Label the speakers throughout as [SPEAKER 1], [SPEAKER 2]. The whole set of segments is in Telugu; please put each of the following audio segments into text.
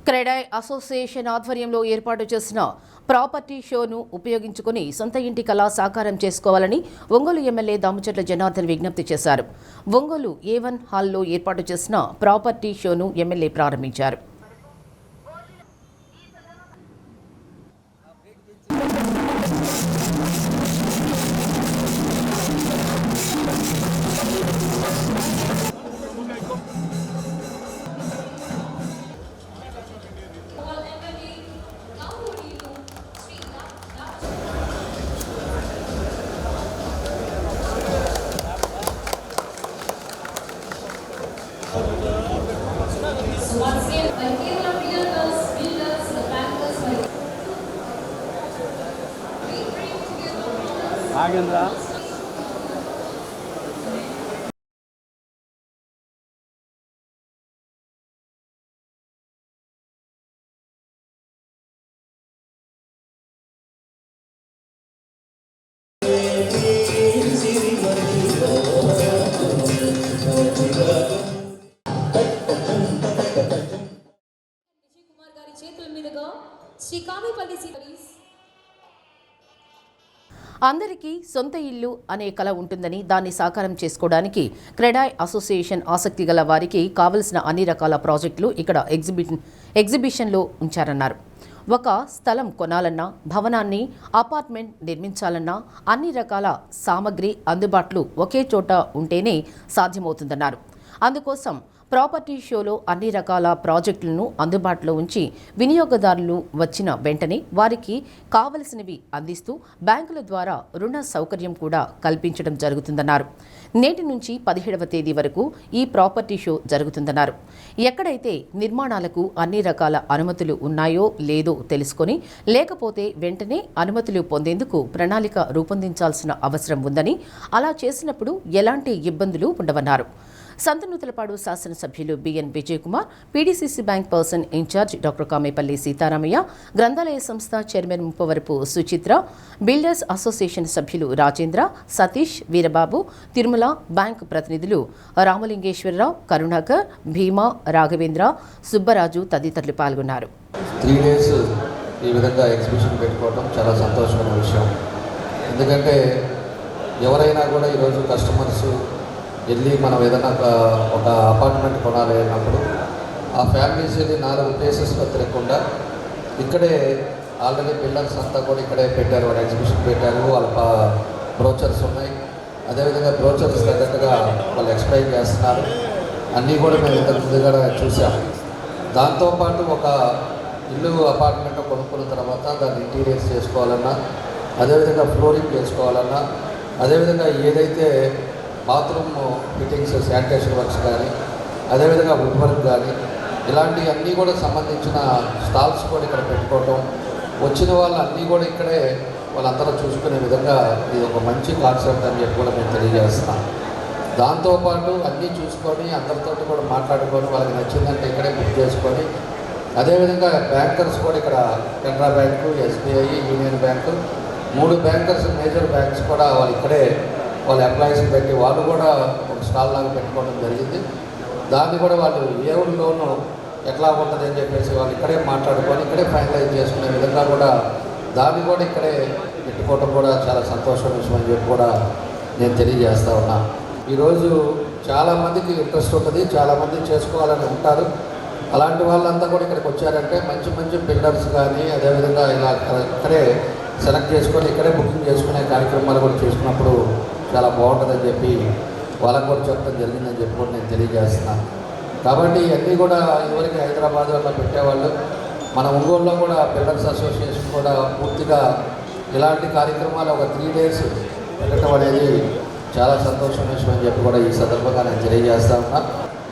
[SPEAKER 1] క్రెడాయ్ అసోసియేషన్ ఆధ్వర్యంలో ఏర్పాటు చేసిన ప్రాపర్టీ షోను ఉపయోగించుకుని సొంత ఇంటి కళ సాకారం చేసుకోవాలని ఒంగోలు ఎమ్మెల్యే దామచర్ల జనార్దన్ విజ్ఞప్తి చేశారు. ఒంగోలు A1 హాల్లో ఏర్పాటు చేసిన ప్రాపర్టీ షోను ఎమ్మెల్యే ప్రారంభించారు.
[SPEAKER 2] ఆగంద్రా
[SPEAKER 1] అందరికీ సొంత ఇల్లు అనే కల ఉంటుందని దాన్ని సాకారం చేసుకోవడానికి క్రెడాయ్ అసోసియేషన్ ఆసక్తి గల వారికి కావలసిన అన్ని రకాల ప్రాజెక్టులు ఇక్కడ ఎగ్జిబిషన్లో ఉంచారన్నారు. ఒక స్థలం కొనాలన్నా, భవనాన్ని అపార్ట్మెంట్ నిర్మించాలన్నా అన్ని రకాల సామగ్రి అందుబాటులో ఒకే చోట ఉంటేనే సాధ్యమవుతుందన్నారు. అందుకోసం ప్రాపర్టీ షోలో అన్ని రకాల ప్రాజెక్టులను అందుబాటులో ఉంచి వినియోగదారులు వచ్చిన వెంటనే వారికి కావలసినవి అందిస్తూ బ్యాంకుల ద్వారా రుణ సౌకర్యం కూడా కల్పించడం జరుగుతుందన్నారు. నేటి నుంచి 17వ తేదీ వరకు ఈ ప్రాపర్టీ షో జరుగుతుందన్నారు. ఎక్కడైతే నిర్మాణాలకు అన్ని రకాల అనుమతులు ఉన్నాయో లేదో తెలుసుకొని, లేకపోతే వెంటనే అనుమతులు పొందేందుకు ప్రణాళిక రూపొందించాల్సిన అవసరం ఉందని, అలా చేసినప్పుడు ఎలాంటి ఇబ్బందులు ఉండవన్నారు. సంతనూతలపాడు శాసనసభ్యులు BN Vijay Kumar, PDCC bank person in-charge doctor Kamepalli Seetharamaiah, గ్రంథాలయ సంస్థ chairman Muppavarapu Suchitra, builders association సభ్యులు రాజేంద్ర, సతీష్, వీరబాబు, తిరుమల బ్యాంక్ ప్రతినిధులు రామలింగేశ్వరరావు, కరుణాకర్, భీమా, రాఘవేంద్ర, సుబ్బరాజు తదితరులు పాల్గొన్నారు.
[SPEAKER 3] 3 days ఈ విధంగా ఎగ్జిబిషన్ పెట్టుకోవడం చాలా సంతోషమైన విషయం. ఎందుకంటే ఎవరైనా కూడా ఈరోజు కస్టమర్స్ వెళ్ళి మనం ఏదైనా ఒక అపార్ట్మెంట్ కొనాలి అన్నప్పుడు ఆ ఫ్యామిలీస్ వెళ్ళి 4 ప్లేసెస్లో తిరగకుండా ఇక్కడే ఆల్రెడీ బిల్డర్స్ అంతా కూడా ఇక్కడే పెట్టారు, వాళ్ళ ఎగ్జిబిషన్ పెట్టారు, వాళ్ళ బ్రోచర్స్ ఉన్నాయి. అదేవిధంగా బ్రోచర్స్ తగ్గట్టుగా వాళ్ళు ఎక్స్ప్లెయిన్ చేస్తున్నారు. అన్నీ కూడా మేము ఇంతకు ముందుగా చూసాము. దాంతోపాటు ఒక ఇల్లు అపార్ట్మెంట్ కొనుక్కున్న తర్వాత దాన్ని ఇంటీరియర్స్ చేసుకోవాలన్నా, అదేవిధంగా ఫ్లోరింగ్ చేసుకోవాలన్నా, అదేవిధంగా ఏదైతే బాత్రూమ్ ఫిట్టింగ్స్, శానిటేషన్ వర్క్స్ కానీ, అదేవిధంగా వుడ్ వర్క్ కానీ, ఇలాంటివి అన్నీ కూడా సంబంధించిన స్టాల్స్ కూడా ఇక్కడ పెట్టుకోవటం, వచ్చిన వాళ్ళు అన్నీ కూడా ఇక్కడే వాళ్ళందరూ చూసుకునే విధంగా ఇది ఒక మంచి కాన్సెప్ట్ అని చెప్పి కూడా మేము తెలియజేస్తున్నాం. దాంతోపాటు అన్నీ చూసుకొని అందరితో కూడా మాట్లాడుకొని వాళ్ళకి నచ్చిందంటే ఇక్కడే బుక్ చేసుకొని, అదేవిధంగా బ్యాంకర్స్ కూడా ఇక్కడ Canara bank, SBI, union bank, 3 bankers major banks కూడా వాళ్ళు ఇక్కడే వాళ్ళ ఎంప్లాయీస్ని పెట్టి వాళ్ళు కూడా ఒక స్టాల్ లాగా పెట్టుకోవడం జరిగింది. దాన్ని కూడా వాళ్ళు ఏ లోను ఎట్లా ఉంటుంది అని చెప్పేసి వాళ్ళు ఇక్కడే మాట్లాడుకొని ఇక్కడే ఫైనలైజ్ చేసుకునే విధంగా కూడా దాన్ని కూడా ఇక్కడే పెట్టుకోవడం కూడా చాలా సంతోషమైన విషయం అని చెప్పి కూడా నేను తెలియజేస్తూ ఉన్నా. ఈరోజు చాలామందికి ఇంట్రెస్ట్ ఉంటుంది, చాలామంది చేసుకోవాలని ఉంటారు. అలాంటి వాళ్ళంతా కూడా ఇక్కడికి వచ్చారంటే మంచి మంచి బిల్డర్స్ కానీ, అదేవిధంగా ఇలా ఇక్కడే సెలెక్ట్ చేసుకొని ఇక్కడే బుకింగ్ చేసుకునే కార్యక్రమాలు కూడా చేసుకున్నప్పుడు చాలా బాగుంటుందని చెప్పి వాళ్ళకు కూడా చెప్పడం జరిగిందని చెప్పి కూడా నేను తెలియజేస్తున్నాను. కాబట్టి ఇవన్నీ కూడా ఇదివరకు హైదరాబాద్ అలా పెట్టేవాళ్ళు, మన ఒంగోలులో కూడా బిల్డర్స్ అసోసియేషన్ కూడా పూర్తిగా ఇలాంటి కార్యక్రమాలు ఒక 3 days పెట్టడం అనేది చాలా సంతోషమైన విషయం అని చెప్పి కూడా ఈ సందర్భంగా నేను తెలియజేస్తా ఉన్నా.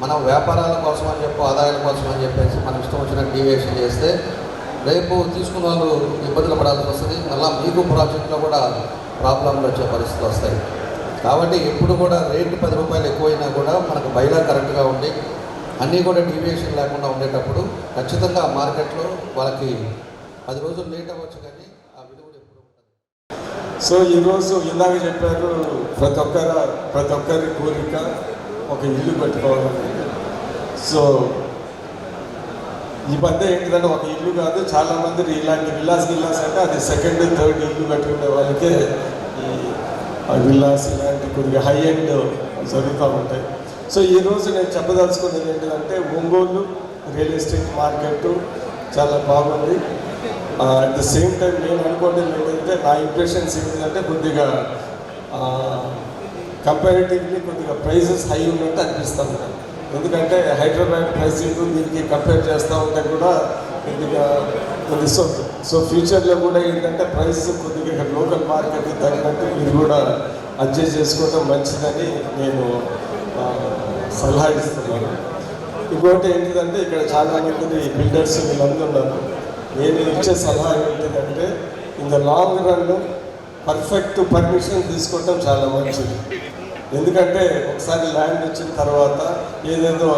[SPEAKER 3] మనం వ్యాపారాల కోసం అని చెప్పి, ఆదాయాల కోసం అని చెప్పేసి మనం ఇష్టం వచ్చిన డీవియేషన్ చేస్తే రేపు తీసుకున్న వాళ్ళు ఇబ్బందులు పడాల్సి వస్తుంది. మళ్ళీ మీకు ప్రాజెక్ట్లో కూడా ప్రాబ్లంలు వచ్చే పరిస్థితులు వస్తాయి. కాబట్టి ఎప్పుడు కూడా రేటు 10 రూపాయలు ఎక్కువైనా కూడా మనకు బయలా కరెక్ట్గా ఉండి అన్నీ కూడా డీవియేషన్ లేకుండా ఉండేటప్పుడు ఖచ్చితంగా మార్కెట్లో వాళ్ళకి 10 రోజులు లేట్ అవ్వచ్చు, కానీ ఆ విలువ ఎప్పుడు ఉంటుంది.
[SPEAKER 2] సో ఈరోజు ఇందాక చెప్పారు, ప్రతి ఒక్కరి కోరిక ఒక ఇల్లు పెట్టుకోవాలని. సో ఈ మధ్య ఏంటిదంటే ఒక ఇల్లు కాదు, చాలామంది ఇలాంటి విల్లాస్ అంటే అది సెకండ్ థర్డ్ ఇల్లు కట్టుకునే వాళ్ళకే ఈ విల్లాస్ ఇలాంటి కొద్దిగా హై ఎండ్ జరుగుతూ ఉంటాయి. సో ఈరోజు నేను చెప్పదలుచుకున్నది ఏంటంటే ఒంగోలు రియల్ ఎస్టేట్ మార్కెట్ చాలా బాగుంది. అట్ ద సేమ్ టైం నేను అనుకోవడం ఏంటంటే నా ఇంప్రెషన్స్ ఏంటంటే కొద్దిగా కంపారిటివ్లీ కొద్దిగా ప్రైజెస్ హై ఉన్నట్టు అనిపిస్తూ ఉంటాయి. ఎందుకంటే హైదరాబాద్ ప్రైసింగ్ దీనికి కంపేర్ చేస్తూ ఉంటే కూడా కొద్దిగా సో ఫ్యూచర్లో కూడా ఏంటంటే ప్రైస్ కొద్దిగా ఇక్కడ లోకల్ మార్కెట్కి తగినట్టు మీరు కూడా అడ్జస్ట్ చేసుకోవడం మంచిదని నేను సలహా ఇస్తున్నాను. ఇంకోటి ఏంటిదంటే ఇక్కడ చాలామంది బిల్డర్స్ వీళ్ళందరూ ఉన్నారు. నేను ఇచ్చే సలహా ఏంటిదంటే in the long run perfect permission తీసుకోవటం చాలా మంచిది. ఎందుకంటే ఒకసారి ల్యాండ్ వచ్చిన తర్వాత ఏదేదో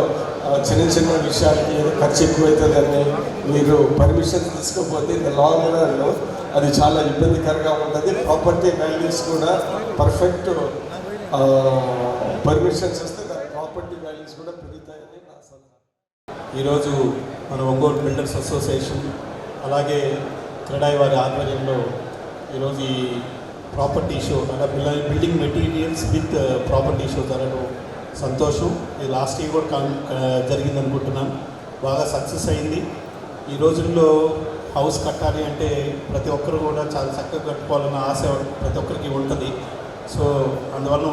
[SPEAKER 2] చిన్న చిన్న విషయాలకి ఏదో ఖర్చు ఎక్కువవుతుందని మీరు పర్మిషన్ తీసుకోకపోతే ఇన్ ద లాంగ్ రన్ అది చాలా ఇబ్బందికరంగా ఉంటుంది. ప్రాపర్టీ వాల్యూస్ కూడా పర్ఫెక్ట్ పర్మిషన్స్ వస్తే దాని ప్రాపర్టీ వాల్యూస్ కూడా పెరుగుతాయని నా సలహా.
[SPEAKER 4] ఈరోజు మన ఒంగోలు బిల్డర్స్ అసోసియేషన్ అలాగే క్రెడాయ్ వారి ఆధ్వర్యంలో ఈరోజు ఈ ప్రాపర్టీ షో అంటే building materials with property show జరగడం సంతోషం. ఇది లాస్ట్ ఇయర్ కూడా జరిగింది అనుకుంటున్నాను. బాగా సక్సెస్ అయింది. ఈ రోజుల్లో హౌస్ కట్టాలి అంటే ప్రతి ఒక్కరు కూడా చాలా చక్కగా కట్టుకోవాలన్న ఆశ ప్రతి ఒక్కరికి ఉంటుంది. సో అందువల్ల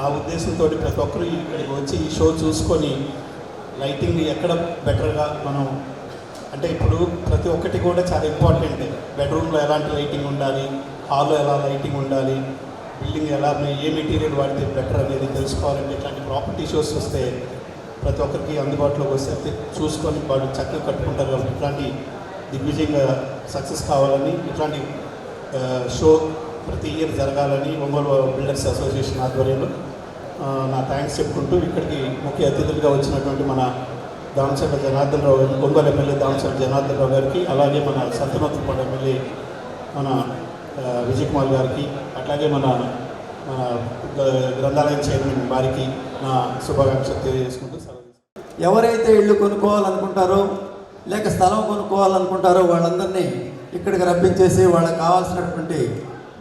[SPEAKER 4] ఆ ఉద్దేశంతో ప్రతి ఒక్కరు ఇక్కడికి వచ్చి ఈ షో చూసుకొని లైటింగ్ ఎక్కడ బెటర్గా మనం అంటే ఇప్పుడు ప్రతి ఒక్కటి కూడా చాలా ఇంపార్టెంట్. బెడ్రూమ్లో ఎలాంటి లైటింగ్ ఉండాలి, హాల్లో ఎలా లైటింగ్ ఉండాలి, బిల్డింగ్ ఎలా ఏ మెటీరియల్ వాడితే బెటర్ అనేది తెలుసుకోవాలంటే ఇట్లాంటి ప్రాపర్టీ షోస్ వస్తే ప్రతి ఒక్కరికి అందుబాటులోకి వస్తే చూసుకొని వాళ్ళు చక్కగా కట్టుకుంటారు. కాబట్టి ఇట్లాంటి దిగ్విజయంగా సక్సెస్ కావాలని ఇట్లాంటి షో ప్రతి ఇయర్ జరగాలని ఒంగోలు బిల్డర్స్ అసోసియేషన్ ఆధ్వర్యంలో నా థ్యాంక్స్ చెప్పుకుంటూ ఇక్కడికి ముఖ్య అతిథులుగా వచ్చినటువంటి మన దామచర్ల జనార్దన్ రావు గారికి, ఒంగోలు ఎమ్మెల్యే దామచర్ల జనార్దన్ రావు గారికి, అలాగే మన సంతనోత్పూడి ఎమ్మెల్యే మన విజయ్ కుమార్ గారికి, అట్లాగే మన గ్రంథాలయం చైర్మన్ వారికి నా శుభాకాంక్షలు తెలియజేసుకుంటూ సెలవు.
[SPEAKER 5] ఎవరైతే ఇళ్ళు కొనుక్కోవాలనుకుంటారో లేక స్థలం కొనుక్కోవాలనుకుంటారో వాళ్ళందరినీ ఇక్కడికి రప్పించేసి వాళ్ళకి కావాల్సినటువంటి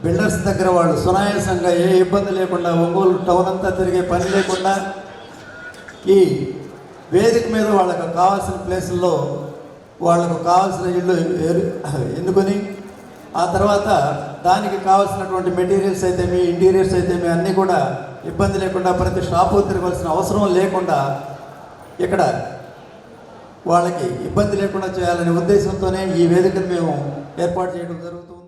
[SPEAKER 5] బిల్డర్స్ దగ్గర వాళ్ళు సునాయాసంగా ఏ ఇబ్బంది లేకుండా ఒంగోలు టౌన్ అంతా తిరిగే పని లేకుండా ఈ వేదిక మీద వాళ్ళకు కావాల్సిన ప్లేసుల్లో వాళ్ళకు కావాల్సిన ఇల్లు ఎన్నుకొని ఆ తర్వాత దానికి కావాల్సినటువంటి మెటీరియల్స్ అయితే మీ ఇంటీరియర్స్ అయితే మీ అన్నీ కూడా ఇబ్బంది లేకుండా ప్రతి షాపు తిరగవలసిన అవసరం లేకుండా ఇక్కడ వాళ్ళకి ఇబ్బంది లేకుండా చేయాలనే ఉద్దేశంతోనే ఈ వేదికను మేము ఏర్పాటు చేయడం జరుగుతుంది.